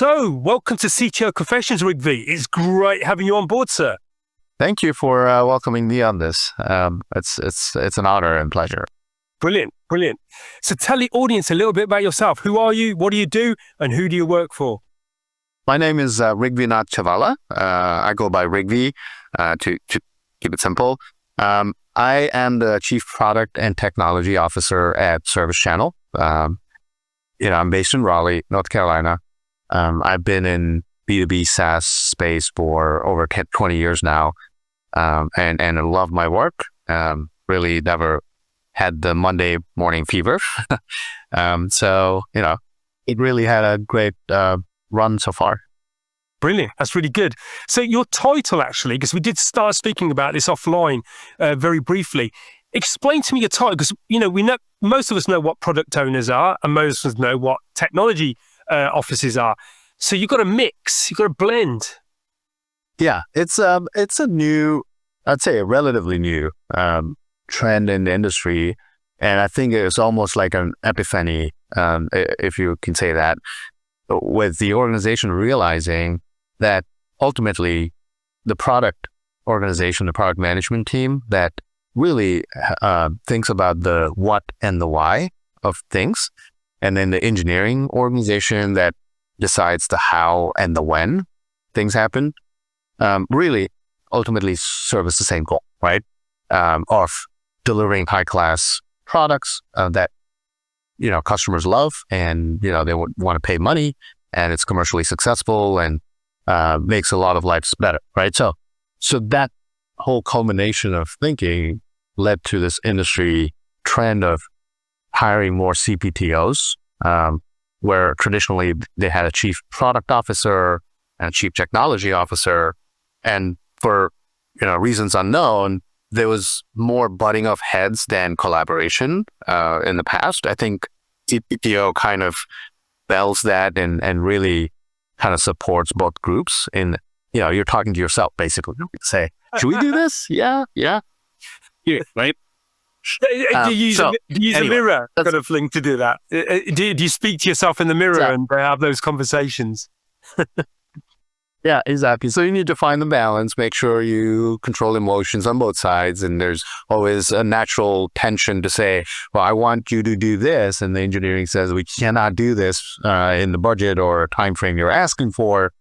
So, welcome to CTO Confessions, Rigvi. It's great having you on board, sir. Thank you for welcoming me on this. It's an honor and pleasure. Brilliant. So tell the audience a little bit about yourself. Who are you? What do you do? And who do you work for? My name is Rigvinath Chevala. I go by Rigvi to keep it simple. I am the Chief Product and Technology Officer at ServiceChannel. I'm based in Raleigh, North Carolina. I've been in B2B SaaS space for over 20 years now, and I love my work. Really never had the Monday morning fever. So it really had a great run so far. Brilliant. That's really good. So your title, actually, because we did start speaking about this offline very briefly. Explain to me your title, because we know most of us know what product owners are, and most of us know what technology offices are. So you've got a mix, you've got a blend. Yeah, it's a new, I'd say a relatively new trend in the industry, and I think it's almost like an epiphany, if you can say that, with the organization realizing that ultimately the product organization, the product management team that really thinks about the what and the why of things, and then the engineering organization that decides the how and the when things happen, really ultimately service the same goal, right? Of delivering high-class products that customers love, and they would want to pay money, and it's commercially successful and makes a lot of lives better, right? So that whole culmination of thinking led to this industry trend of hiring more CPTOs, where traditionally they had a chief product officer and a chief technology officer, and for reasons unknown, there was more butting of heads than collaboration in the past. I think CPTO kind of bells that and really kind of supports both groups. In you're talking to yourself basically. Say, should we do this? Yeah, right. Do you use a mirror kind of thing to do that? Do you speak to yourself in the mirror and have those conversations? Yeah, exactly. So you need to find the balance, make sure you control emotions on both sides. And there's always a natural tension to say, well, I want you to do this. And the engineering says, we cannot do this in the budget or time frame you're asking for,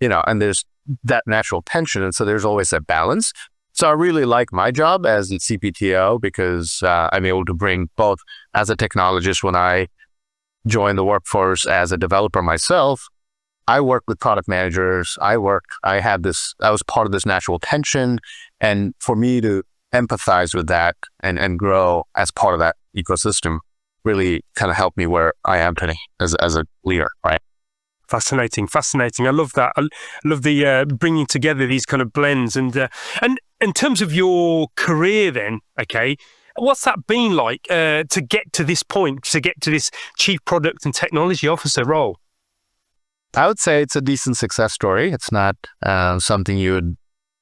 and there's that natural tension. And so there's always that balance. So I really like my job as a CPTO because I'm able to bring both as a technologist. When I joined the workforce as a developer myself, I work with product managers. I was part of this natural tension. And for me to empathize with that and grow as part of that ecosystem really kind of helped me where I am today as a leader, right? Fascinating. I love that. I love the bringing together these kind of blends. And in terms of your career then, okay, what's that been like to get to this point, to get to this chief product and technology officer role? I would say it's a decent success story. It's not something you would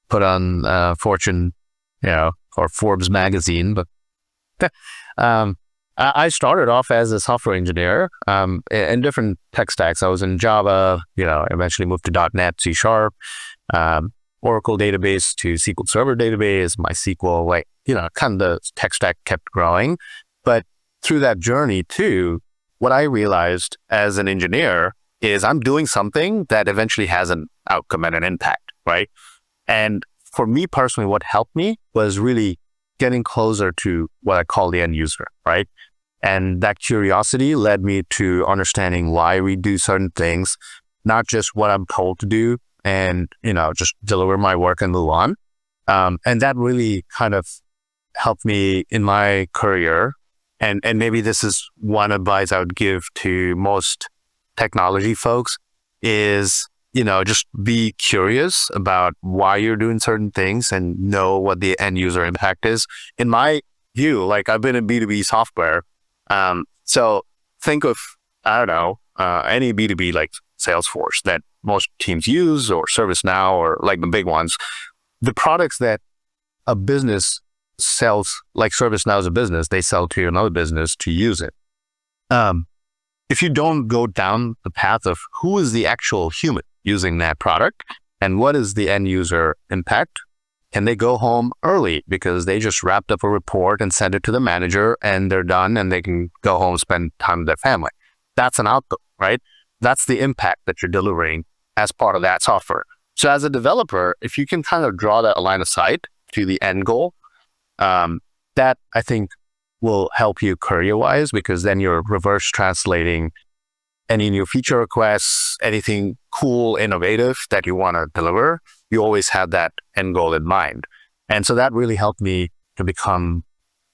put on Fortune, or Forbes magazine, but I started off as a software engineer in different tech stacks. I was in Java, eventually moved to .NET, C#, Oracle database to SQL Server database, MySQL, kind of the tech stack kept growing. But through that journey too, what I realized as an engineer is I'm doing something that eventually has an outcome and an impact, right? And for me personally, what helped me was really getting closer to what I call the end user, right? And that curiosity led me to understanding why we do certain things, not just what I'm told to do and, just deliver my work and move on. And that really kind of helped me in my career. And maybe this is one advice I would give to most technology folks is, just be curious about why you're doing certain things and know what the end user impact is. In my view, I've been in B2B software. So think of, any B2B like Salesforce that most teams use, or ServiceNow, or the big ones. The products that a business sells, like ServiceNow is a business, they sell to another business to use it. if you don't go down the path of who is the actual human using that product and what is the end user impact, and they go home early because they just wrapped up a report and sent it to the manager and they're done and they can go home, spend time with their family. That's an output, right? That's the impact that you're delivering as part of that software. So as a developer, if you can kind of draw that line of sight to the end goal, that I think will help you career-wise, because then you're reverse translating any new feature requests, anything cool, innovative that you want to deliver. You always have that end goal in mind. And so that really helped me to become,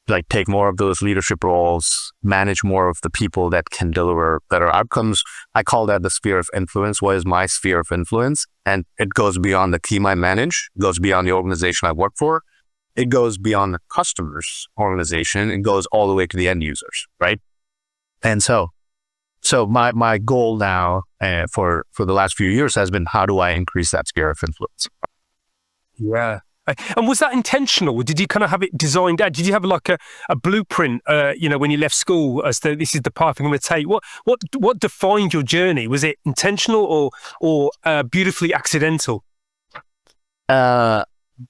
like, take more of those leadership roles, manage more of the people that can deliver better outcomes. I call that the sphere of influence. What is my sphere of influence? And it goes beyond the team I manage, it goes beyond the organization I work for. It goes beyond the customer's organization. It goes all the way to the end users, right? And so my goal now for the last few years has been, how do I increase that sphere of influence? Yeah. And was that intentional? Did you kind of have it designed out? Did you have like a blueprint, when you left school, as to this is the path I'm going to take? What defined your journey? Was it intentional or beautifully accidental?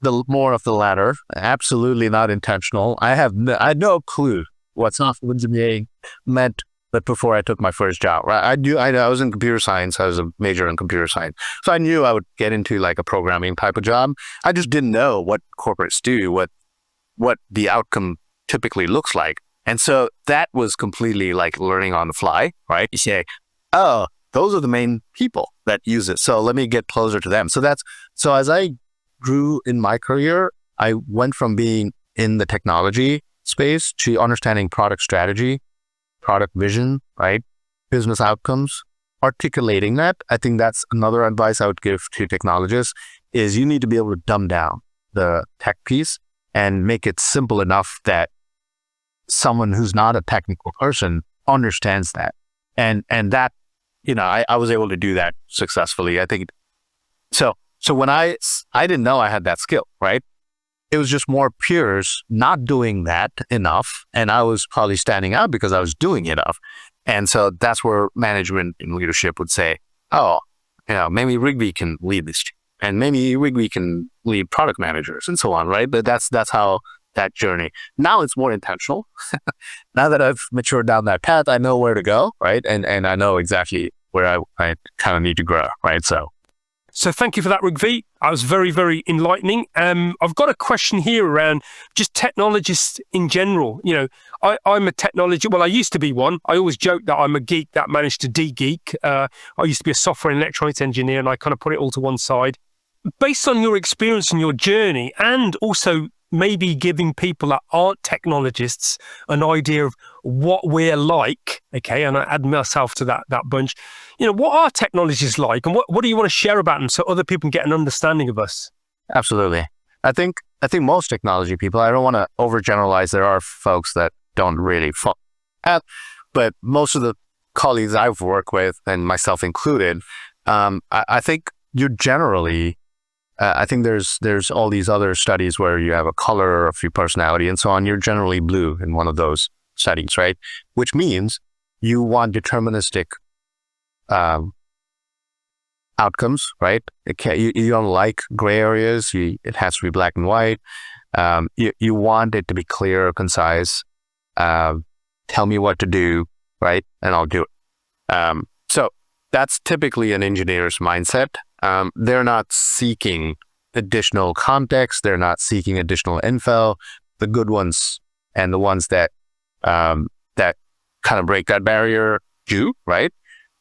The more of the latter. Absolutely not intentional. I had no clue what software engineering meant, but before I took my first job, right? I was in computer science. I was a major in computer science. So I knew I would get into like a programming type of job. I just didn't know what corporates do, what the outcome typically looks like. And so that was completely like learning on the fly, right? You say, oh, those are the main people that use it. So let me get closer to them. So as I grew in my career, I went from being in the technology space to understanding product strategy, product vision, right? Business outcomes, articulating that. I think that's another advice I would give to technologists, is you need to be able to dumb down the tech piece and make it simple enough that someone who's not a technical person understands that. And that, I was able to do that successfully. I think so. So when I didn't know I had that skill, right? It was just more peers not doing that enough. And I was probably standing out because I was doing enough. And so that's where management and leadership would say, oh, maybe Rigby can lead this team, and maybe Rigby can lead product managers and so on, right? But that's how that journey. Now it's more intentional. Now that I've matured down that path, I know where to go, right? And I know exactly where I kind of need to grow, right? So thank you for that, Rigvi. That was very, very enlightening. I've got a question here around just technologists in general. I'm a technologist. Well, I used to be one. I always joke that I'm a geek that managed to de-geek. I used to be a software and electronics engineer, and I kind of put it all to one side. Based on your experience and your journey, and also maybe giving people that aren't technologists an idea of what we're like, okay, and I add myself to that bunch. What are technologists like, and what do you want to share about them so other people can get an understanding of us? Absolutely. I think most technology people, I don't want to overgeneralize. There are folks that don't really follow that, but most of the colleagues I've worked with, and myself included, I think you're generally, I think there's all these other studies where you have a color, a few personality, and so on. You're generally blue in one of those studies, right? Which means you want deterministic outcomes, right? You don't like gray areas. It has to be black and white. You want it to be clear, concise. Tell me what to do, right? And I'll do it. So that's typically an engineer's mindset. They're not seeking additional context. They're not seeking additional info. The good ones and the ones that kind of break that barrier do, right?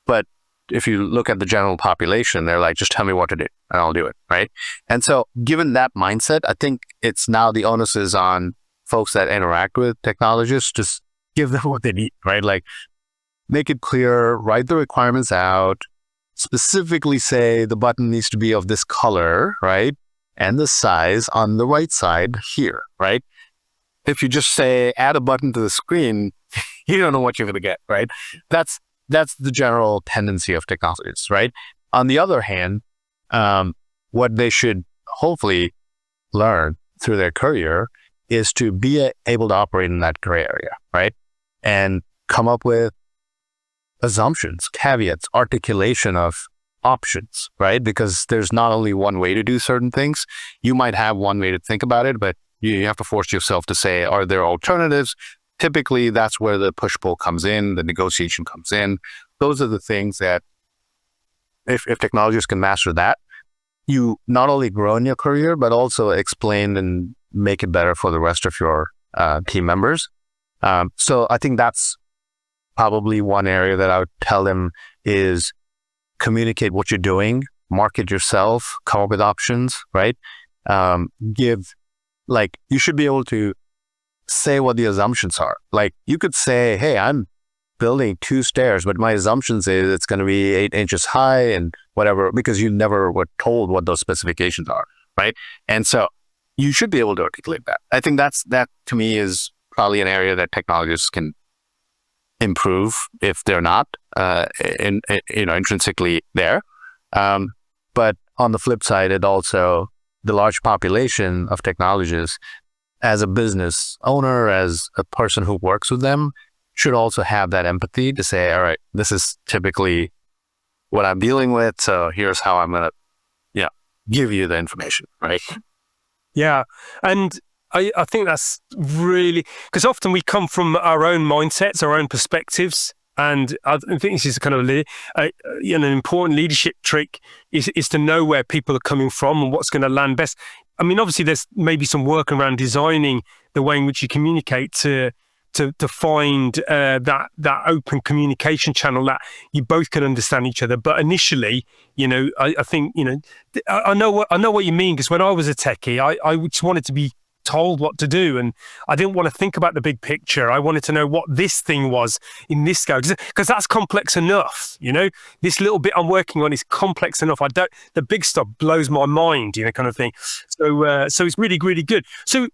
But if you look at the general population, they're like, just tell me what to do and I'll do it, right? And so given that mindset, I think it's now the onus is on folks that interact with technologists, just give them what they need, right? Like, make it clear, write the requirements out, specifically say the button needs to be of this color, right? And the size on the right side here, right? If you just say, add a button to the screen, you don't know what you're going to get, right? That's the general tendency of technologists, right? On the other hand, what they should hopefully learn through their career is to be able to operate in that gray area, right? And come up with assumptions, caveats, articulation of options, right? Because there's not only one way to do certain things. You might have one way to think about it, but you have to force yourself to say, are there alternatives? Typically, that's where the push-pull comes in, the negotiation comes in. Those are the things that if technologists can master that, you not only grow in your career, but also explain and make it better for the rest of your team members. So I think that's probably one area that I would tell them is communicate what you're doing, market yourself, come up with options, right? You should be able to say what the assumptions are. Like you could say, hey, I'm building 2 stairs, but my assumptions is it's going to be 8 inches high and whatever, because you never were told what those specifications are, right? And so you should be able to articulate that. I think that to me is probably an area that technologists can improve if they're not intrinsically there. But on the flip side, it also, the large population of technologists, as a business owner, as a person who works with them, should also have that empathy to say, all right, this is typically what I'm dealing with, so here's how I'm going to give you the information, right? Yeah. And I think that's really, because often we come from our own mindsets, our own perspectives. And I think this is kind of an important leadership trick is to know where people are coming from and what's going to land best. I mean, obviously, there's maybe some work around designing the way in which you communicate to find that open communication channel that you both can understand each other. But initially, I think, I know what you mean, because when I was a techie, I just wanted to be told what to do, and I didn't want to think about the big picture. I wanted to know what this thing was in this scale, because that's complex enough. This little bit I'm working on is complex enough. The big stuff blows my mind, kind of thing. So it's really, really good. So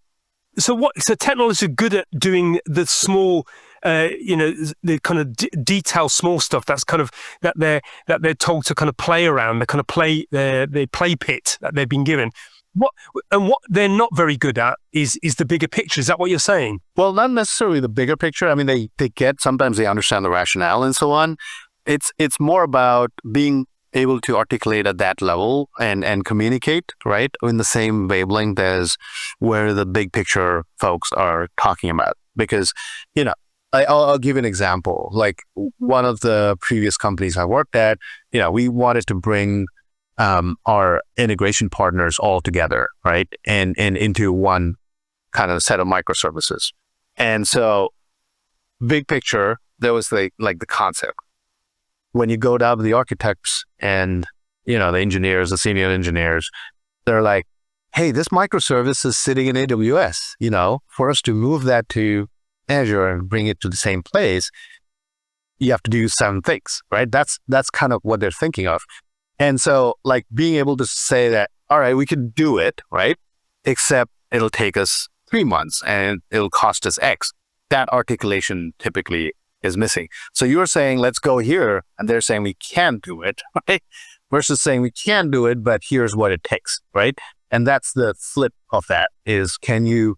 technologists are good at doing the small, the kind of detail small stuff. That's kind of that they're told to kind of play around, the kind of the play pit that they've been given. What they're not very good at is the bigger picture. Is that what you're saying? Well, not necessarily the bigger picture. I mean, sometimes they understand the rationale and so on. It's more about being able to articulate at that level and communicate, right, in the same wavelength as where the big picture folks are talking about. Because, I'll give an example. Like one of the previous companies I worked at, we wanted to bring our integration partners all together, right? And into one kind of set of microservices. And so big picture, there was the concept. When you go down to the architects and, the engineers, the senior engineers, they're like, hey, this microservice is sitting in AWS, for us to move that to Azure and bring it to the same place, you have to do 7 things, right? That's kind of what they're thinking of. And so being able to say that, all right, we can do it, right? Except it'll take us 3 months and it'll cost us X. That articulation typically is missing. So you're saying, let's go here. And they're saying we can't do it, right? Versus saying we can do it, but here's what it takes, right? And that's the flip of that is, can you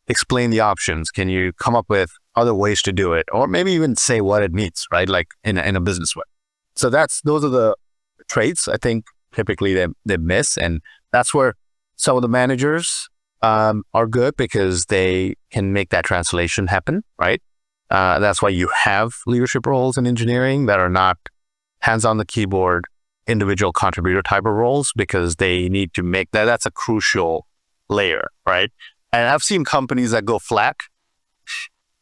explain the options? Can you come up with other ways to do it? Or maybe even say what it needs, right? Like in a business way. So those are the traits I think typically they miss, and that's where some of the managers are good, because they can make that translation happen, right? That's why you have leadership roles in engineering that are not hands on the keyboard, individual contributor type of roles, because they need to make that's a crucial layer, right? And I've seen companies that go flat.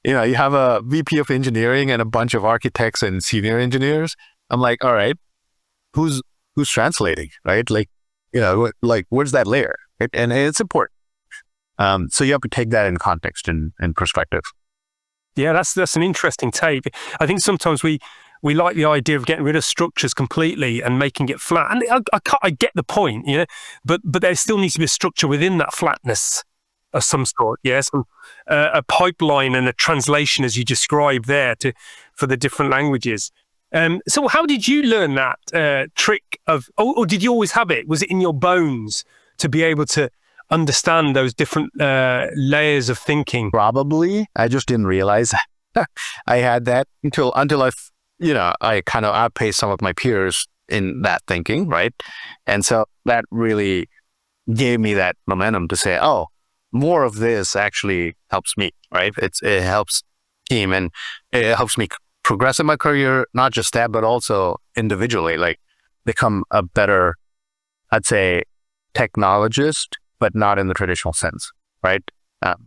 You have a VP of engineering and a bunch of architects and senior engineers. I'm like, all right, who's translating, right? Where's that layer? Right? And it's important. So you have to take that in context and perspective. Yeah, that's an interesting take. I think sometimes we like the idea of getting rid of structures completely and making it flat. And I get the point, but there still needs to be a structure within that flatness of some sort. Yes, a pipeline and a translation, as you described there, for the different languages. So how did you learn that trick of, or did you always have it? Was it in your bones to be able to understand those different layers of thinking? Probably. I just didn't realize I had that until I I kind of outpace some of my peers in that thinking, right? And so that really gave me that momentum to say, oh, more of this actually helps me, right? It helps team, and it helps me progress in my career, not just that, but also individually, like become a better, I'd say, technologist, but not in the traditional sense, right?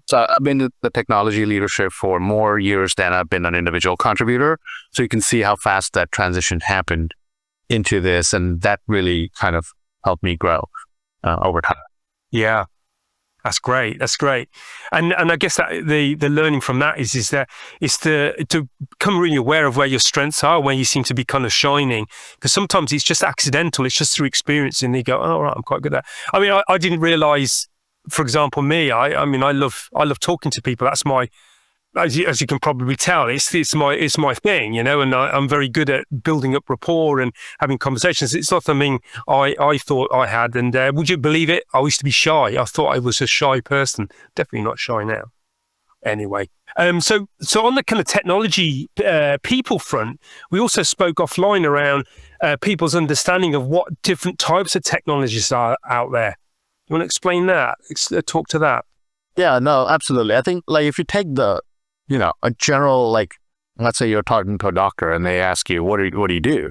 So I've been in the technology leadership for more years than I've been an individual contributor. So you can see how fast that transition happened into this, and that really kind of helped me grow over time. Yeah. That's great. That's great. And I guess that the learning from that is to become really aware of where your strengths are, where you seem to be kind of shining. Because sometimes it's just accidental. It's just through experience, and you go, oh, all right, I'm quite good at that. I mean, I didn't realize, for example, me, I mean, I love talking to people. That's my, as you can probably tell, it's my thing, and I'm very good at building up rapport and having conversations. It's not something I thought I had. And would you believe it? I used to be shy. I thought I was a shy person. Definitely not shy now. Anyway, so on the kind of technology people front, we also spoke offline around people's understanding of what different types of technologies are out there. You want to explain that? Talk to that. Yeah, no, absolutely. I think like if you take a general, like, let's say you're talking to a doctor and they ask you, what do you do?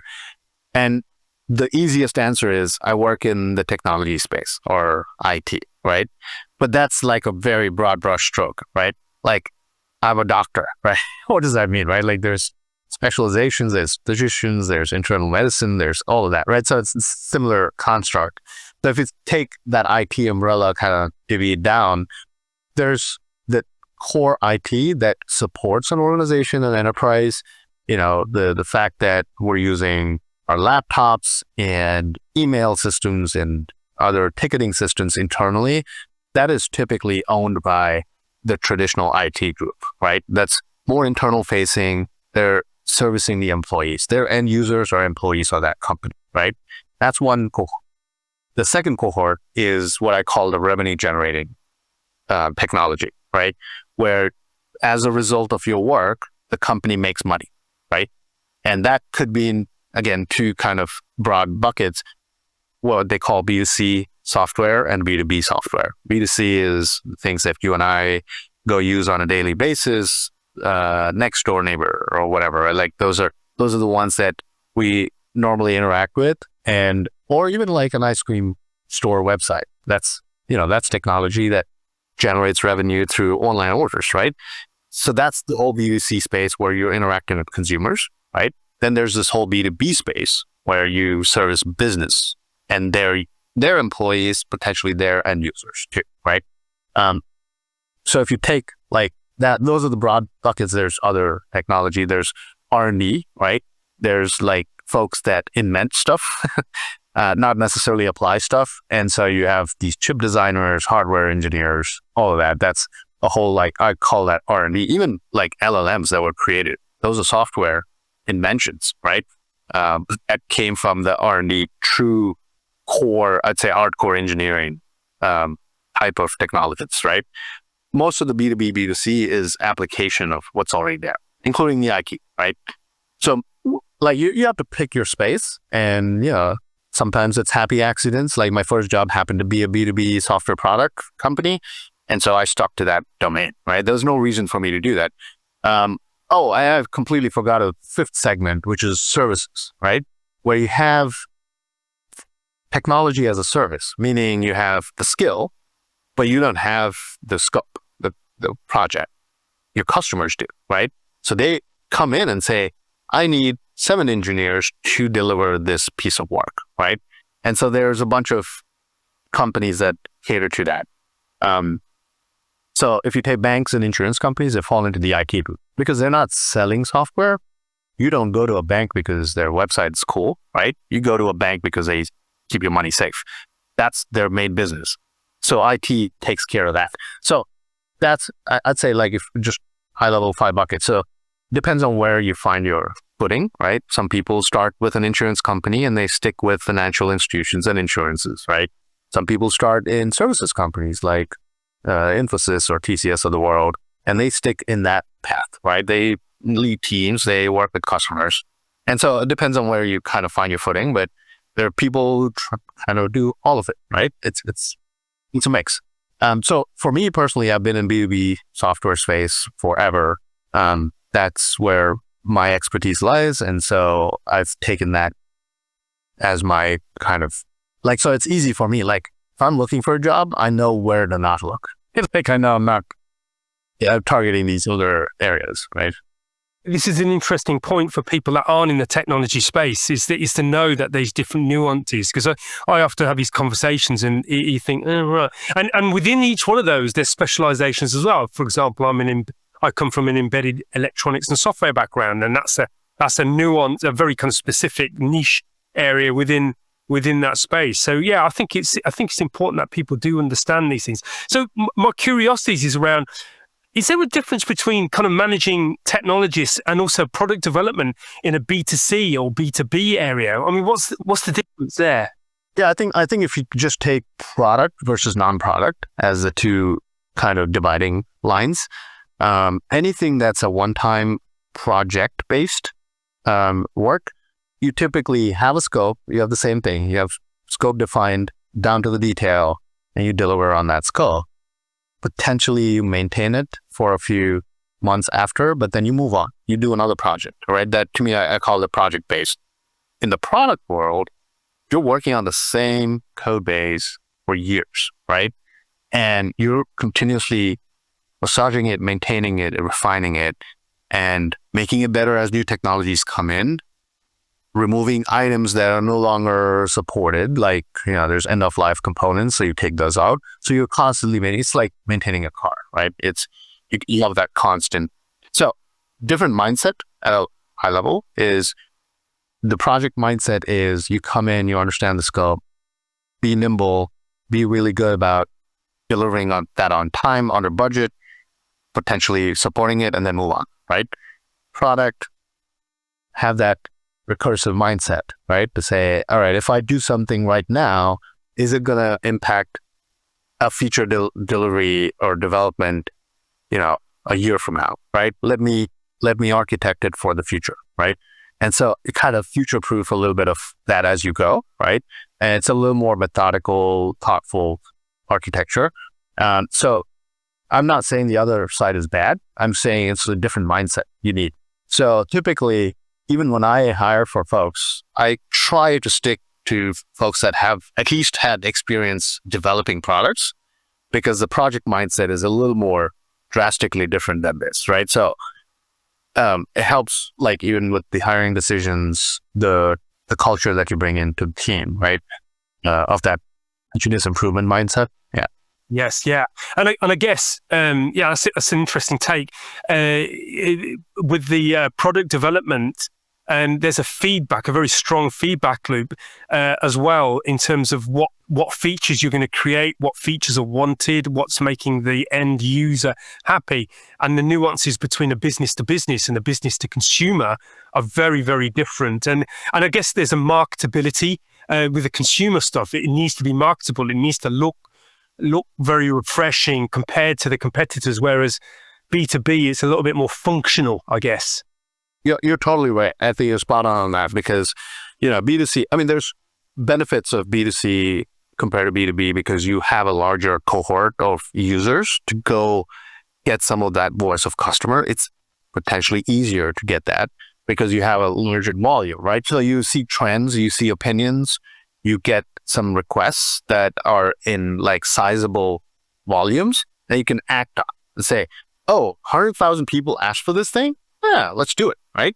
And the easiest answer is, I work in the technology space or IT, right? But that's like a very broad brush stroke, right? Like, I'm a doctor, right? What does that mean, right? Like, there's specializations, there's physicians, there's internal medicine, there's all of that, right? So it's a similar construct. So if you take that IT umbrella, kind of divvy it down, there's the core IT that supports an organization, an enterprise. The fact that we're using our laptops and email systems and other ticketing systems internally, that is typically owned by the traditional IT group, right? That's more internal facing. They're servicing the employees. Their end users are employees of that company, right? That's one cohort. The second cohort is what I call the revenue generating technology, right? Where as a result of your work, the company makes money, right? And that could be in, again, two kind of broad buckets, what they call B2C software and B2B software. B2C is things that you and I go use on a daily basis, next door neighbor or whatever, right? Like those are the ones that we normally interact with, or even like an ice cream store website. That's technology that generates revenue through online orders, right? So that's the whole B2C space where you're interacting with consumers, right? Then there's this whole B2B space where you service business and their employees, potentially their end users too, right? So if you take like that, those are the broad buckets. There's other technology. There's R&D, right? There's like folks that invent stuff, not necessarily apply stuff. And so you have these chip designers, hardware engineers, all of that. That's a whole, like, I call that R&D. Even like LLMs that were created, those are software inventions, right? That came from the R&D, true core, I'd say hardcore engineering type of technologies, right? Most of the B2B, B2C is application of what's already there, including the IT, right? So like you have to pick your space, and sometimes it's happy accidents. Like my first job happened to be a B2B software product company. And so I stuck to that domain, right? There was no reason for me to do that. I have completely forgot a fifth segment, which is services, right? Where you have technology as a service, meaning you have the skill, but you don't have the scope, the project. Your customers do, right? So they come in and say, I need 7 engineers to deliver this piece of work, right? And so there's a bunch of companies that cater to that. So if you take banks and insurance companies, they fall into the IT group because they're not selling software. You don't go to a bank because their website is cool, right? You go to a bank because they keep your money safe. That's their main business. So IT takes care of that. So that's, I'd say, like, if just high level 5 buckets. So depends on where you find your footing, right? Some people start with an insurance company and they stick with financial institutions and insurances, right? Some people start in services companies like Infosys or TCS of the world, and they stick in that path, right? They lead teams, they work with customers. And so it depends on where you kind of find your footing, but there are people who kind of do all of it, right? It's a mix. So for me personally, I've been in B2B software space forever. That's where my expertise lies. And so I've taken that as my kind of like, so it's easy for me. Like if I'm looking for a job, I know where to not look. Like I know I'm not targeting these other areas, right? This is an interesting point for people that aren't in the technology space, is to know that there's different nuances. Because I often have these conversations and you think, oh, right. And within each one of those, there's specializations as well. For example, I come from an embedded electronics and software background, and that's a nuance, a very kind of specific niche area within that space. So yeah, I think it's important that people do understand these things. So my curiosity is around, is there a difference between kind of managing technologists and also product development in a B2C or B2B area? I mean, what's the difference there? Yeah, I think if you just take product versus non-product as the two kind of dividing lines, anything that's a one-time project-based work, you typically have a scope. You have the same thing. You have scope defined down to the detail, and you deliver on that scope. Potentially you maintain it for a few months after, but then you move on. You do another project, right? That to me, I call it project-based. In the product world, you're working on the same code base for years, right? And you're continuously massaging it, maintaining it, refining it, and making it better as new technologies come in, removing items that are no longer supported, like, there's end of life components, so you take those out. So you're constantly it's like maintaining a car, right? You have that constant. So different mindset at a high level is the project mindset is you come in, you understand the scope, be nimble, be really good about delivering on that on time, under budget, potentially supporting it, and then move on, right? Product, have that recursive mindset, right? To say, all right, if I do something right now, is it going to impact a feature delivery or development, a year from now, right? Let me architect it for the future, right? And so it kind of future-proof a little bit of that as you go, right? And it's a little more methodical, thoughtful architecture. So I'm not saying the other side is bad. I'm saying it's a different mindset you need. So typically, even when I hire for folks, I try to stick to folks that have at least had experience developing products, because the project mindset is a little more drastically different than this, right? So it helps, like even with the hiring decisions, the culture that you bring into the team, right? Of that continuous improvement mindset. Yeah. Yes, yeah, and I guess that's an interesting take with the product development. And there's a very strong feedback loop as well in terms of what features you're going to create, what features are wanted, what's making the end user happy. And the nuances between a business to business and a business to consumer are very, very different. And I guess there's a marketability with the consumer stuff. It needs to be marketable. It needs to look very refreshing compared to the competitors, whereas B2B is a little bit more functional, I guess. You're totally right. I think you're spot on that, because, B2C, I mean, there's benefits of B2C compared to B2B because you have a larger cohort of users to go get some of that voice of customer. It's potentially easier to get that because you have a larger volume, right? So you see trends, you see opinions, you get some requests that are in like sizable volumes that you can act on and say, oh, 100,000 people asked for this thing? Yeah, let's do it, right?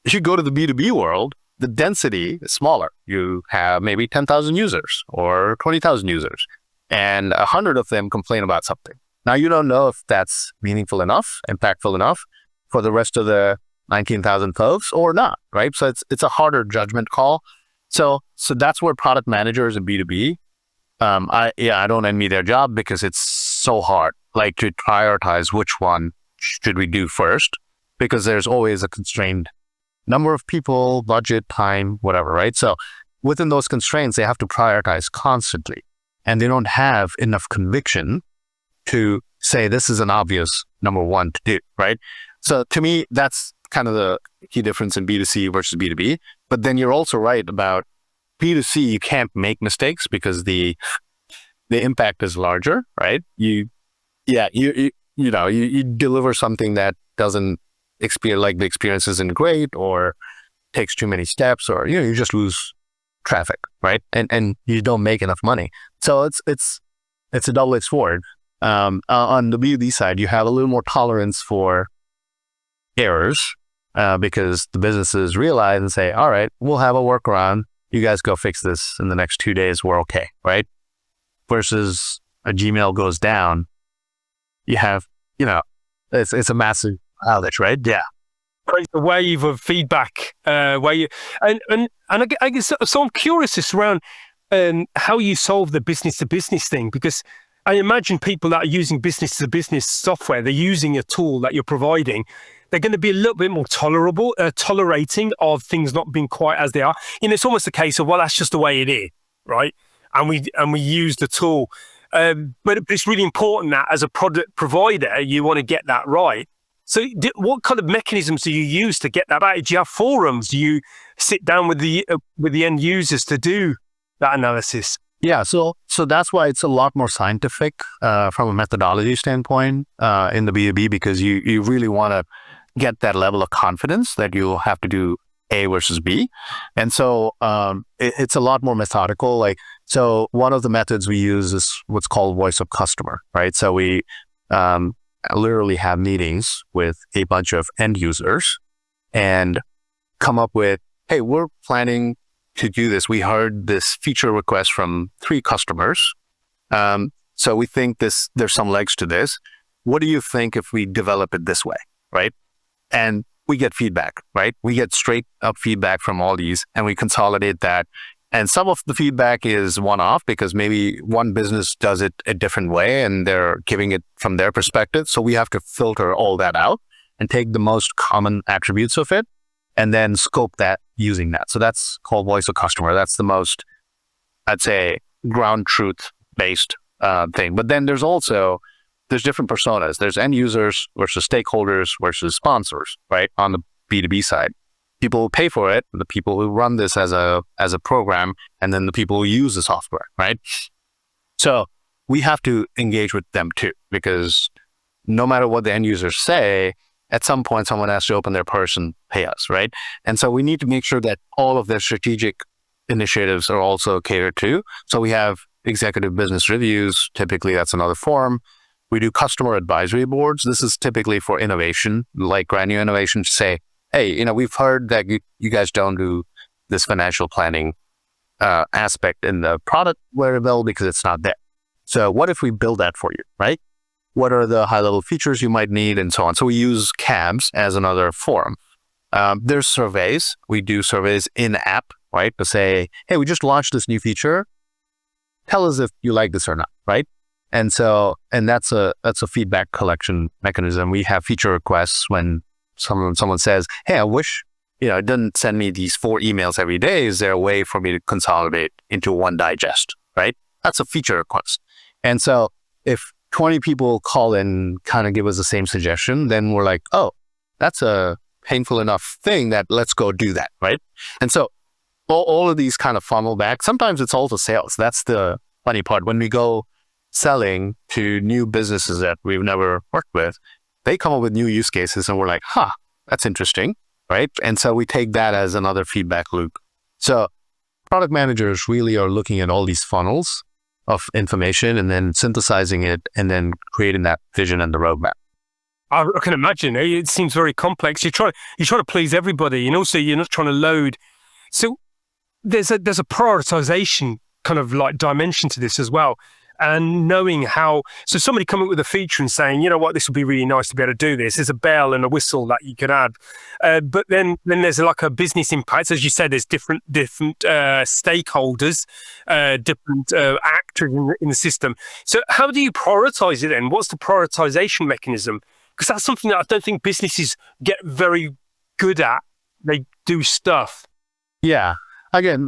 If you go to the B2B world, the density is smaller. You have maybe 10,000 users or 20,000 users, and 100 of them complain about something. Now, you don't know if that's meaningful enough, impactful enough for the rest of the 19,000 folks or not, right? So it's a harder judgment call. So that's where product managers in B2B, I don't envy their job because it's so hard, like to prioritize which one should we do first, because there's always a constrained number of people, budget, time, whatever, right? So within those constraints, they have to prioritize constantly, and they don't have enough conviction to say this is an obvious number one to do, right? So to me, that's kind of the key difference in B2C versus B2B. But then you're also right about B2C, you can't make mistakes because the impact is larger, right? You deliver something that doesn't like the experience isn't great or takes too many steps, or you just lose traffic, right? And you don't make enough money. So it's a double-edged sword. On the B2B side, you have a little more tolerance for errors because the businesses realize and say, all right, we'll have a workaround. You guys go fix this in the next 2 days. We're okay, right? Versus a Gmail goes down, you have, it's a massive outage, right? Yeah. Create a wave of feedback, and I guess so. I'm curious just around how you solve the business to business thing, because I imagine people that are using business to business software, they're using a tool that you're providing. They're going to be a little bit more tolerating of things not being quite as they are. It's almost a case of, well, that's just the way it is, right? And we use the tool, but it's really important that as a product provider, you want to get that right. So what kind of mechanisms do you use to get that right? Do you have forums? Do you sit down with the end users to do that analysis? Yeah, so that's why it's a lot more scientific from a methodology standpoint in the B2B, because you really want to get that level of confidence that you'll have to do A versus B. And so it's a lot more methodical. So one of the methods we use is what's called voice of customer, right? So we literally have meetings with a bunch of end users and come up with, hey, we're planning to do this. We heard this feature request from 3 customers. So we think there's some legs to this. What do you think if we develop it this way, right? And we get feedback, right? We get straight up feedback from all these, and we consolidate that. And some of the feedback is one-off because maybe one business does it a different way and they're giving it from their perspective. So we have to filter all that out and take the most common attributes of it and then scope that using that. So that's called voice of customer. That's the most, I'd say, ground truth based thing. But then there's different personas. There's end users versus stakeholders versus sponsors, right? On the B2B side. People who pay for it, the people who run this as a program, and then the people who use the software, right? So we have to engage with them too, because no matter what the end users say, at some point someone has to open their purse and pay us, right? And so we need to make sure that all of their strategic initiatives are also catered to. So we have executive business reviews. Typically, that's another forum. We do customer advisory boards. This is typically for innovation, like brand new innovation, to say, hey, we've heard that you guys don't do this financial planning aspect in the product very well because it's not there. So what if we build that for you, right? What are the high-level features you might need and so on? So we use CABs as another forum. There's surveys. We do surveys in-app, right? To say, hey, we just launched this new feature. Tell us if you like this or not, right? And that's a feedback collection mechanism. We have feature requests when someone says, hey, I wish, it doesn't send me these 4 emails every day. Is there a way for me to consolidate into one digest, right? That's a feature request. And so if 20 people call in, kind of give us the same suggestion, then we're like, oh, that's a painful enough thing that let's go do that, right? And so all of these kind of funnel back. Sometimes it's also sales. That's the funny part. When we go selling to new businesses that we've never worked with, they come up with new use cases and we're like, that's interesting, right? And so we take that as another feedback loop. So product managers really are looking at all these funnels of information and then synthesizing it and then creating that vision and the roadmap. I can imagine. It seems very complex. You're trying to please everybody, and also you're not trying to load. So there's a prioritization kind of like dimension to this as well. And knowing how, so somebody coming up with a feature and saying, you know what, this would be really nice to be able to do this. There's a bell and a whistle that you could add. But then there's like a business impact. As you said, there's different stakeholders, different actors in the system. So how do you prioritize it then? What's the prioritization mechanism? Because that's something that I don't think businesses get very good at. They do stuff. Yeah. Again,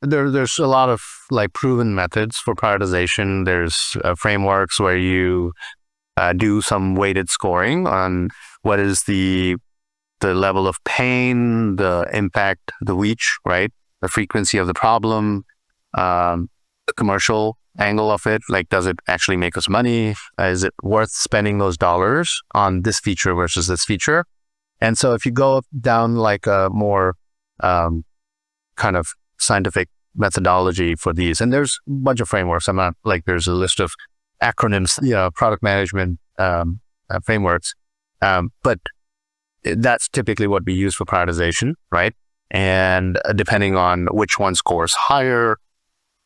there's a lot of like proven methods for prioritization. There's frameworks where you do some weighted scoring on what is the the level of pain, the impact, the reach, right? The frequency of the problem, the commercial angle of it. Like, does it actually make us money? Is it worth spending those dollars on this feature versus this feature? And so if you go down like a more kind of scientific methodology for these, and there's a bunch of frameworks. I'm not like there's a list of acronyms, product management frameworks, but that's typically what we use for prioritization, right? And depending on which one scores higher,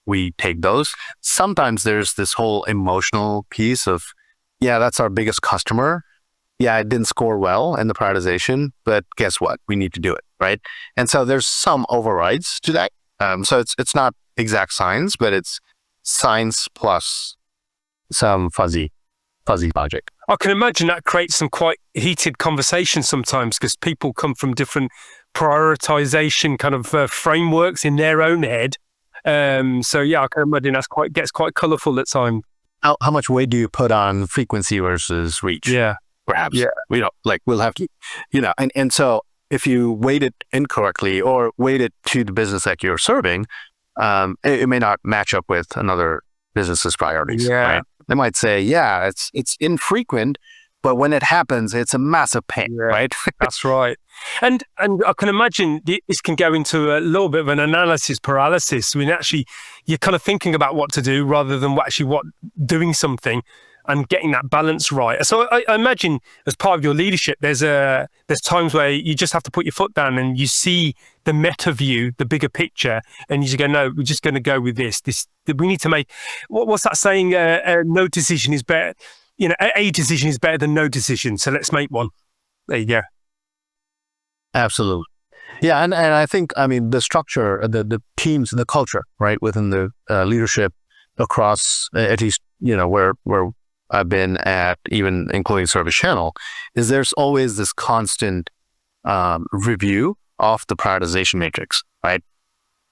we take those. Sometimes there's this whole emotional piece of, yeah, that's our biggest customer. Yeah, it didn't score well in the prioritization, but guess what? We need to do it, right? And so there's some overrides to that. So it's not exact science, but it's science plus some fuzzy logic. I can imagine that creates some quite heated conversations sometimes because people come from different prioritization kind of frameworks in their own head. So yeah, I can imagine gets quite colorful at times. How much weight do you put on frequency versus reach? Yeah. Perhaps. Yeah. We'll have to, and so if you weight it incorrectly or weight it to the business that you're serving, it may not match up with another business's priorities. Yeah. Right? They might say, yeah, it's infrequent, but when it happens, it's a massive pain, right? That's right. And I can imagine this can go into a little bit of an analysis paralysis. I mean, actually, you're kind of thinking about what to do rather than doing something and getting that balance right. So I imagine as part of your leadership, there's times where you just have to put your foot down and you see the meta view, the bigger picture, and you just go, no, we're just going to go with this. We need to make, what's that saying? No decision is better. A decision is better than no decision. So let's make one. There you go. Absolutely. Yeah. And I think, the structure, the teams, the culture, right, within the leadership across, at least, where I've been at, even including ServiceChannel, is there's always this constant review of the prioritization matrix, right?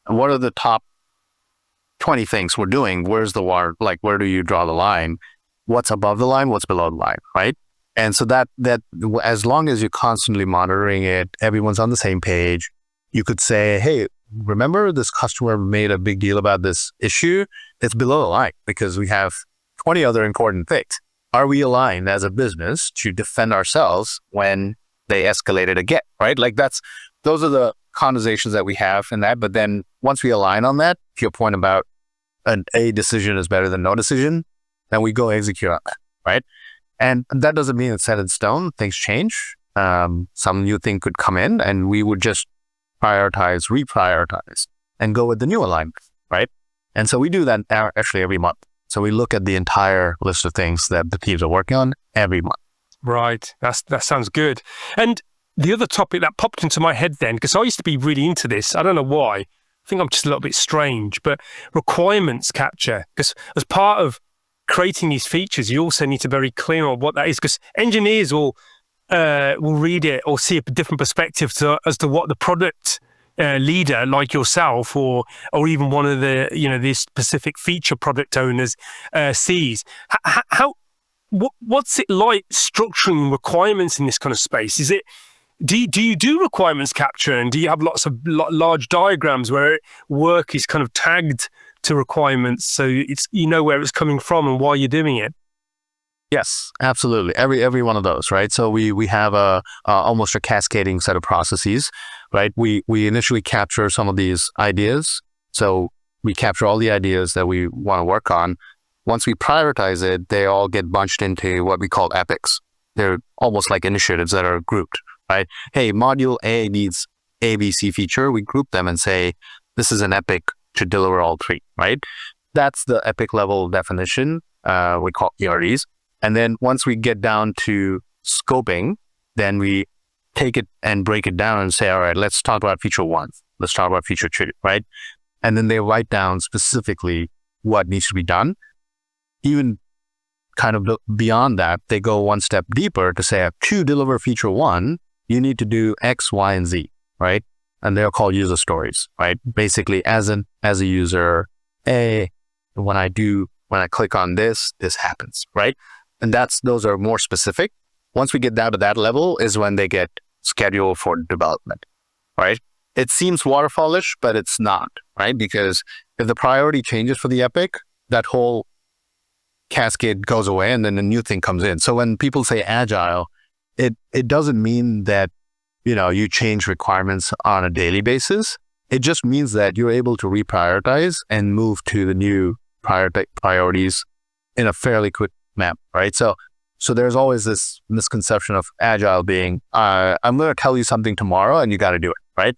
And what are the top 20 things we're doing? Where's the wire? Like, where do you draw the line? What's above the line? What's below the line, right? And so that as long as you're constantly monitoring it, everyone's on the same page. You could say, hey, remember this customer made a big deal about this issue? It's below the line because we have 20 other important things. Are we aligned as a business to defend ourselves when they escalate it again, right? Like those are the conversations that we have in that. But then once we align on that, to your point about a decision is better than no decision, then we go execute on that, right? And that doesn't mean it's set in stone. Things change. Some new thing could come in and we would just prioritize, reprioritize, and go with the new alignment, right? And so we do that actually every month. So we look at the entire list of things that the teams are working on every month. Right. That sounds good. And the other topic that popped into my head then, because I used to be really into this, I don't know why, I think I'm just a little bit strange, but requirements capture, because as part of creating these features, you also need to be very clear on what that is, because engineers will read it or see a different perspective as to what the product leader like yourself or even one of the these specific feature product owners sees. What's it like structuring requirements in this kind of space? Is it do you do requirements capture, and do you have lots of large diagrams where work is kind of tagged to requirements so it's where it's coming from and why you're doing it? Yes, absolutely. Every one of those, right? So we have a almost a cascading set of processes, right? We initially capture some of these ideas. So we capture all the ideas that we want to work on. Once we prioritize it, they all get bunched into what we call epics. They're almost like initiatives that are grouped, right? Hey, module A needs ABC feature. We group them and say, this is an epic to deliver all three, right? That's the epic level definition. We call ERDs. And then once we get down to scoping, then we take it and break it down and say, all right, let's talk about feature 1. Let's talk about feature 2, right? And then they write down specifically what needs to be done. Even kind of beyond that, they go one step deeper to say, to deliver feature 1, you need to do X, Y, and Z, right? And they're called user stories, right? Basically, as a user, when I click on this happens, right? And those are more specific. Once we get down to that level is when they get schedule for development, right? It seems waterfallish, but it's not, right? Because if the priority changes for the epic, that whole cascade goes away and then a new thing comes in. So when people say agile, it doesn't mean that, you change requirements on a daily basis. It just means that you're able to reprioritize and move to the new priorities in a fairly quick map, right? So there's always this misconception of agile being, I'm going to tell you something tomorrow and you got to do it, right?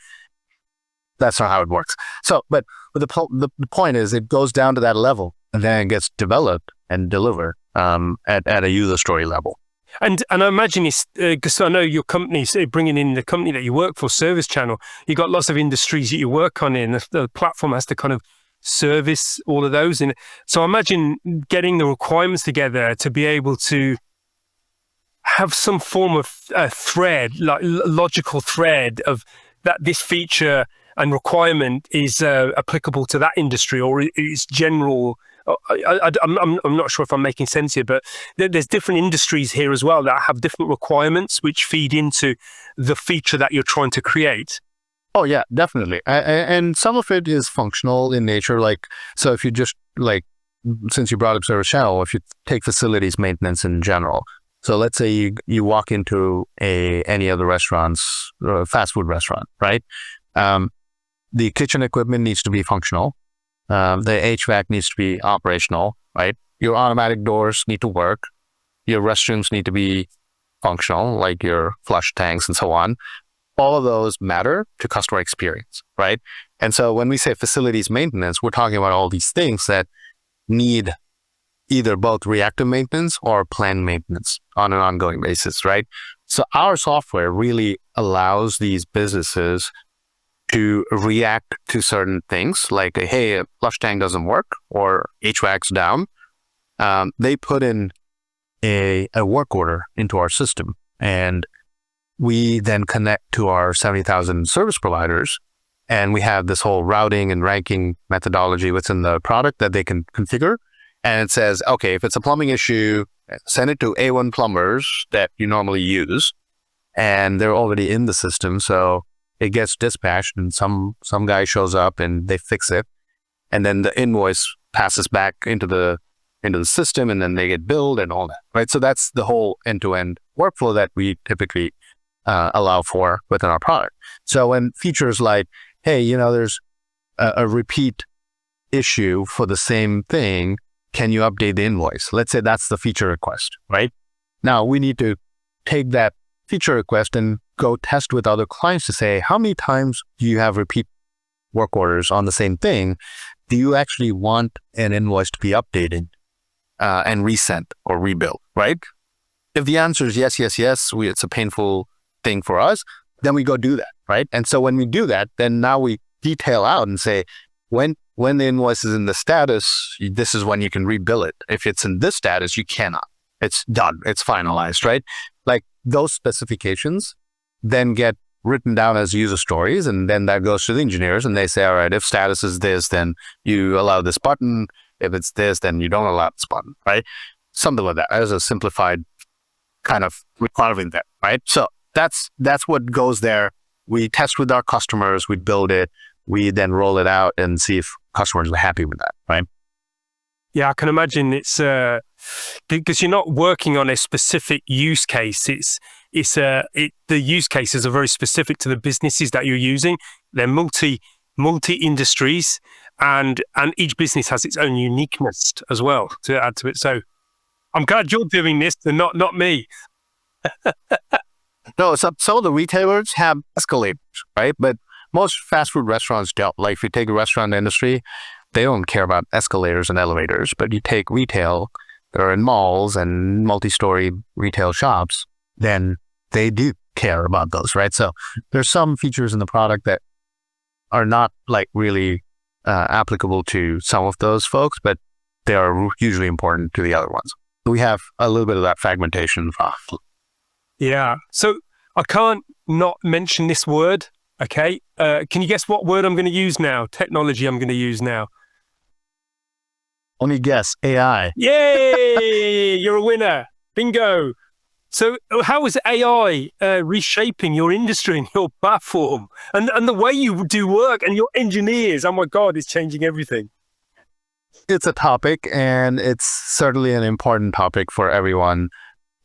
That's not how it works. So, but the point is, it goes down to that level and then it gets developed and delivered at a user story level. And I imagine it's because I know your company, bringing in the company that you work for, ServiceChannel, you've got lots of industries that you work on in. The platform has to kind of service all of those. And so I imagine getting the requirements together to be able to have some form of thread, like logical thread of that this feature and requirement is applicable to that industry or it's general. I'm not sure if I'm making sense here, but there's different industries here as well that have different requirements which feed into the feature that you're trying to create. Oh yeah, definitely. And some of it is functional in nature. Like, so if you just since you brought up ServiceChannel, if you take facilities maintenance in general, so let's say you walk into any of the restaurants, fast food restaurant, right? The kitchen equipment needs to be functional. The HVAC needs to be operational, right? Your automatic doors need to work. Your restrooms need to be functional, like your flush tanks and so on. All of those matter to customer experience, right? And so when we say facilities maintenance, we're talking about all these things that need either both reactive maintenance or planned maintenance on an ongoing basis, right? So our software really allows these businesses to react to certain things like, hey, a flush tank doesn't work or HVAC's down. They put in a work order into our system, and we then connect to our 70,000 service providers, and we have this whole routing and ranking methodology within the product that they can configure. And it says, okay, if it's a plumbing issue, send it to A1 plumbers that you normally use, and they're already in the system. So it gets dispatched and some guy shows up and they fix it. And then the invoice passes back into the system, and then they get billed and all that, right? So that's the whole end-to-end workflow that we typically allow for within our product. So when features like, hey, there's a repeat issue for the same thing, can you update the invoice? Let's say that's the feature request, right? Now we need to take that feature request and go test with other clients to say, how many times do you have repeat work orders on the same thing? Do you actually want an invoice to be updated and resent or rebuilt, right? If the answer is yes, it's a painful thing for us, then we go do that, right? And so when we do that, then now we detail out and say, when the invoice is in the status, this is when you can rebill it. If it's in this status, you cannot. It's done. It's finalized, right? Like those specifications then get written down as user stories, and then that goes to the engineers, and they say, all right, if status is this, then you allow this button. If it's this, then you don't allow this button, right? Something like that as a simplified kind of requirement there, right? So that's what goes there. We test with our customers, we build it, we then roll it out and see if customers are happy with that, right? Yeah, I can imagine it's because you're not working on a specific use case. The use cases are very specific to the businesses that you're using. They're multi industries, and each business has its own uniqueness as well to add to it. So I'm glad you're doing this and not me. No, some of the retailers have escalators, right? But most fast food restaurants don't. Like if you take a restaurant industry, they don't care about escalators and elevators. But you take retail, they're in malls and multi-story retail shops, then they do care about those, right? So there's some features in the product that are not like really applicable to some of those folks, but they are usually important to the other ones. We have a little bit of that fragmentation. Yeah. So I can't not mention this word. Okay. Can you guess what word I'm going to use now? Technology I'm going to use now. Only guess. AI. Yay! You're a winner. Bingo. So how is AI reshaping your industry and your platform and the way you do work and your engineers? Oh my God, it's changing everything. It's a topic, and it's certainly an important topic for everyone,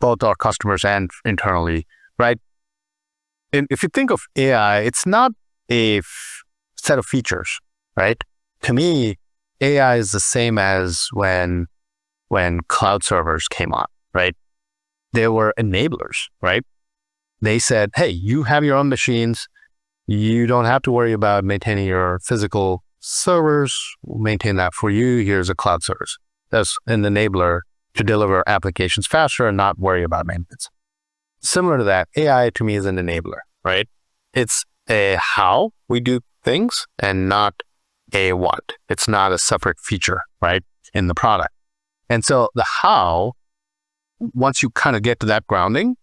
both our customers and internally, right? And if you think of AI, it's not a set of features, right? To me, AI is the same as when cloud servers came on, right? They were enablers, right? They said, hey, you have your own machines. You don't have to worry about maintaining your physical servers. We'll maintain that for you. Here's a cloud service. That's an enabler to deliver applications faster and not worry about maintenance. Similar to that, AI to me is an enabler, right? It's a how we do things and not a what. It's not a separate feature, right, in the product. And so the how, once you kind of get to that grounding,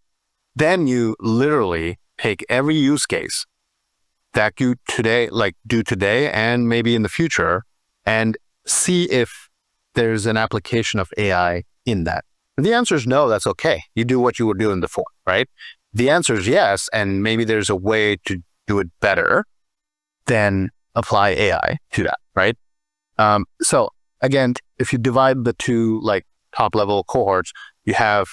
then you literally take every use case that you do today and maybe in the future and see if there's an application of AI in that. And the answer is no, that's okay. You do what you were doing before, right? The answer is yes, and maybe there's a way to do it better, then apply AI to that, right? So again, if you divide the two top level cohorts, you have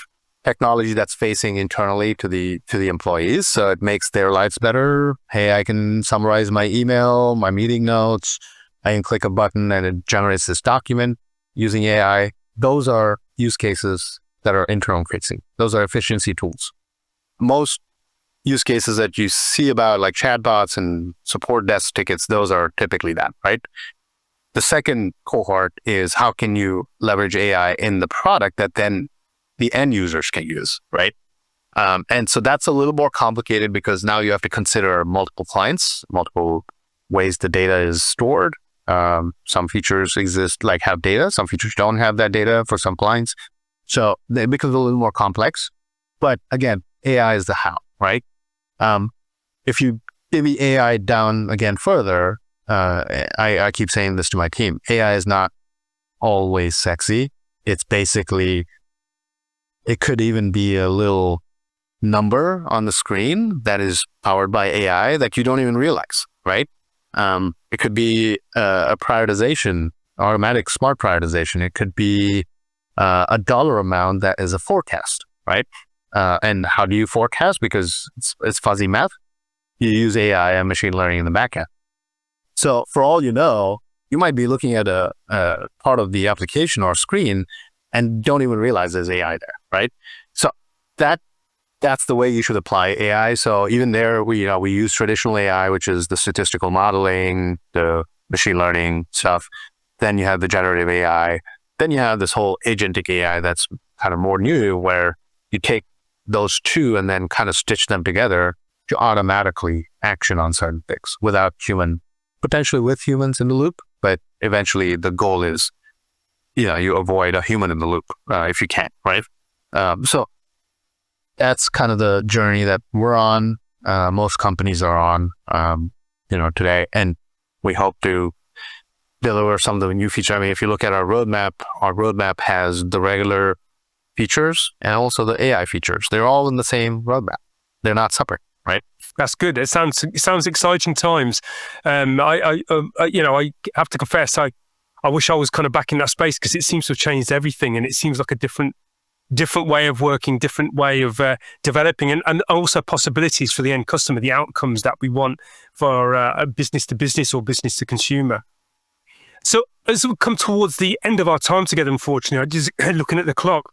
technology that's facing internally to the employees, so it makes their lives better. Hey, I can summarize my email, my meeting notes. I can click a button and it generates this document using AI. Those are use cases that are internal facing. Those are efficiency tools. Most use cases that you see about like chatbots and support desk tickets, those are typically that, right? The second cohort is how can you leverage AI in the product that then the end users can use, right? And so that's a little more complicated because now you have to consider multiple clients, multiple ways the data is stored. Some features exist, like have data. Some features don't have that data for some clients. So it becomes a little more complex. But again, AI is the how, right? If you divvy AI down again further, I keep saying this to my team, AI is not always sexy. It's basically, it could even be a little number on the screen that is powered by AI that you don't even realize, right? It could be a prioritization, automatic smart prioritization. It could be a dollar amount that is a forecast, right? And how do you forecast? Because it's fuzzy math. You use AI and machine learning in the backend. So for all you know, you might be looking at a part of the application or screen and don't even realize there's AI there, right? So that's the way you should apply AI. So even there, we use traditional AI, which is the statistical modeling, the machine learning stuff. Then you have the generative AI. Then you have this whole agentic AI that's kind of more new, where you take those two and then kind of stitch them together to automatically action on certain things without potentially with humans in the loop. But eventually the goal is, you avoid a human in the loop if you can, right? So that's kind of the journey that we're on. Most companies are on, today, and we hope to deliver some of the new features. I mean, if you look at our roadmap has the regular features and also the AI features. They're all in the same roadmap. They're not separate, right? That's good. It sounds exciting times. I have to confess, I wish I was kind of back in that space because it seems to have changed everything, and it seems like a different way of working, different way of developing, and also possibilities for the end customer, the outcomes that we want for business to business or business to consumer. So as we come towards the end of our time together, unfortunately, I'm just looking at the clock.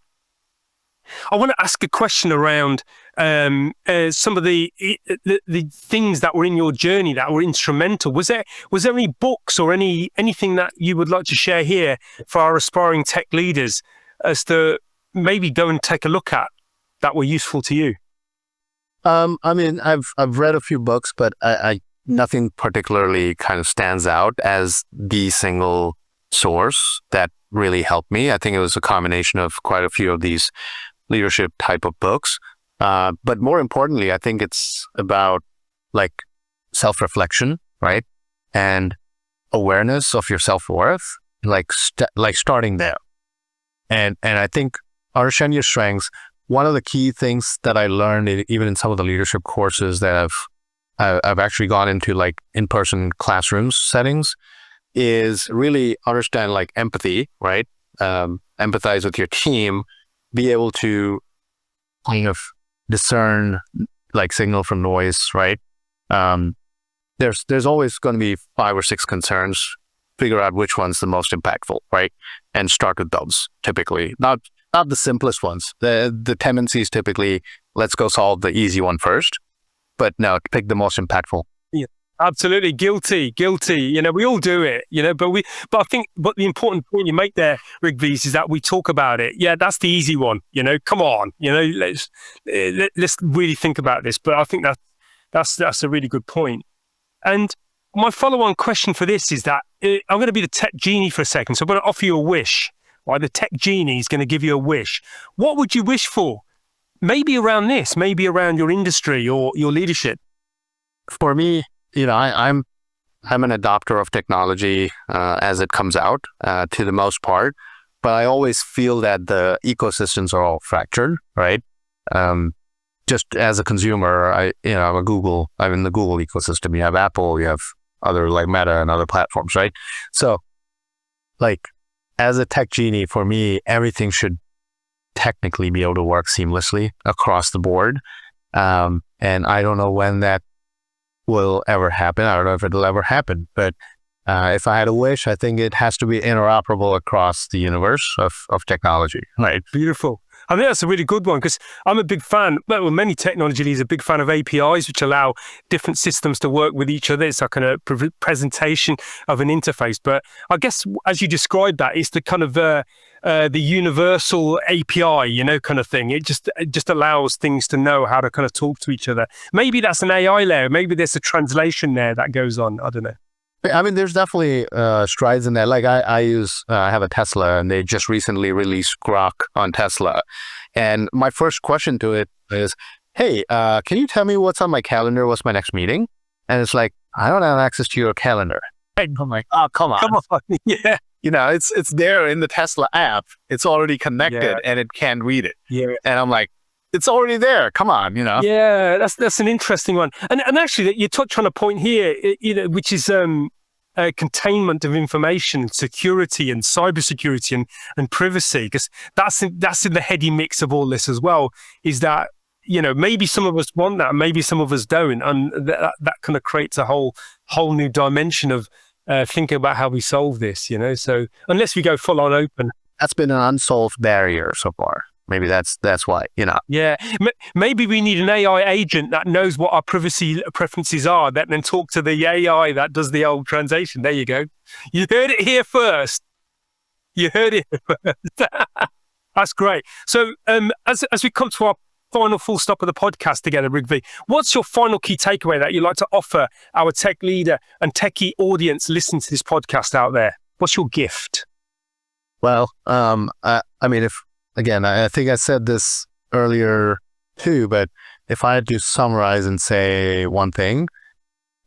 I want to ask a question around some of the things that were in your journey that were instrumental. Was there any books or anything that you would like to share here for our aspiring tech leaders as to maybe go and take a look at that were useful to you? I mean, I've read a few books, but I nothing particularly kind of stands out as the single source that really helped me. I think it was a combination of quite a few of these leadership type of books. But more importantly, I think it's about like self-reflection, right? And awareness of your self-worth, like starting there. And I think understand your strengths, one of the key things that I learned, even in some of the leadership courses that I've actually gone into, like in-person classrooms settings, is really understand like empathy, right? Empathize with your team, be able to kind of discern like signal from noise, right? There's always going to be 5 or 6 concerns. Figure out which one's the most impactful, right? And start with those. Typically, not the simplest ones. The tendency is typically, let's go solve the easy one first, but no, pick the most impactful. Yeah, absolutely. Guilty. We all do it, but I think, but the important point you make there, Rigvinath, is that we talk about it. Yeah, that's the easy one, come on, let's really think about this. But I think that's a really good point. And my follow-on question for this is that I'm going to be the tech genie for a second. So I'm going to offer you a wish. Right? The tech genie is going to give you a wish. What would you wish for? Maybe around this, maybe around your industry or your leadership. For me, I'm an adopter of technology as it comes out to the most part, but I always feel that the ecosystems are all fractured, right? Just as a consumer, I'm in the Google ecosystem. You have Apple, you have other like Meta and other platforms, right? So like as a tech genie, for me, everything should technically be able to work seamlessly across the board. And I don't know when that will ever happen. I don't know if it'll ever happen, but if I had a wish, I think it has to be interoperable across the universe of technology, right? Beautiful. I think that's a really good one because I'm a big fan, well, many technology leaders are a big fan of APIs, which allow different systems to work with each other. It's like a presentation of an interface. But I guess as you described that, it's the kind of the universal API, kind of thing. It just allows things to know how to kind of talk to each other. Maybe that's an AI layer. Maybe there's a translation there that goes on. I don't know. I mean, there's definitely strides in that. Like I have a Tesla, and they just recently released Grok on Tesla. And my first question to it is, hey, can you tell me what's on my calendar? What's my next meeting? And it's like, I don't have access to your calendar. And I'm like, oh, come on. Yeah. It's there in the Tesla app. It's already connected and it can read it. Yeah. And I'm like, it's already there. Come on, Yeah, that's an interesting one. And actually, you touch on a point here, which is containment of information, security, and cybersecurity, and privacy, because that's in the heady mix of all this as well. Is that maybe some of us want that, maybe some of us don't, and that kind of creates a whole new dimension of thinking about how we solve this. So unless we go full on open, that's been an unsolved barrier so far. Maybe that's why, Yeah, maybe we need an AI agent that knows what our privacy preferences are, that then talk to the AI that does the old translation. There you go. You heard it here first. That's great. So as we come to our final full stop of the podcast together, Rigvinath, what's your final key takeaway that you'd like to offer our tech leader and techie audience listening to this podcast out there? What's your gift? Well, I mean, Again, I think I said this earlier too, but if I had to summarize and say one thing,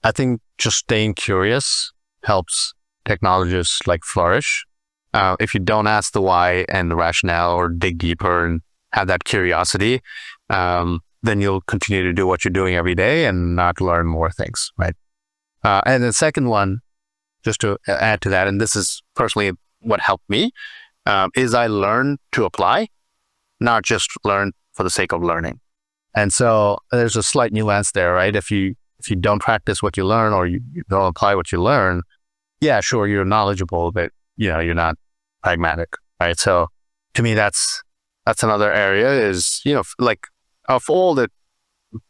I think just staying curious helps technologists like flourish. If you don't ask the why and the rationale or dig deeper and have that curiosity, then you'll continue to do what you're doing every day and not learn more things, right? And the second one, just to add to that, and this is personally what helped me, is I learn to apply, not just learn for the sake of learning. And so there's a slight nuance there, right? If you don't practice what you learn or you don't apply what you learn, yeah, sure, you're knowledgeable, but you're not pragmatic, right? So to me, that's another area is, like of all the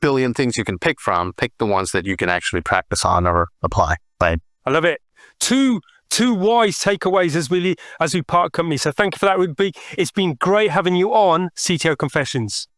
billion things you can pick from, pick the ones that you can actually practice on or apply, right? I love it. Two wise takeaways as we part company. So thank you for that, Rigvinath. It's been great having you on CTO Confessions.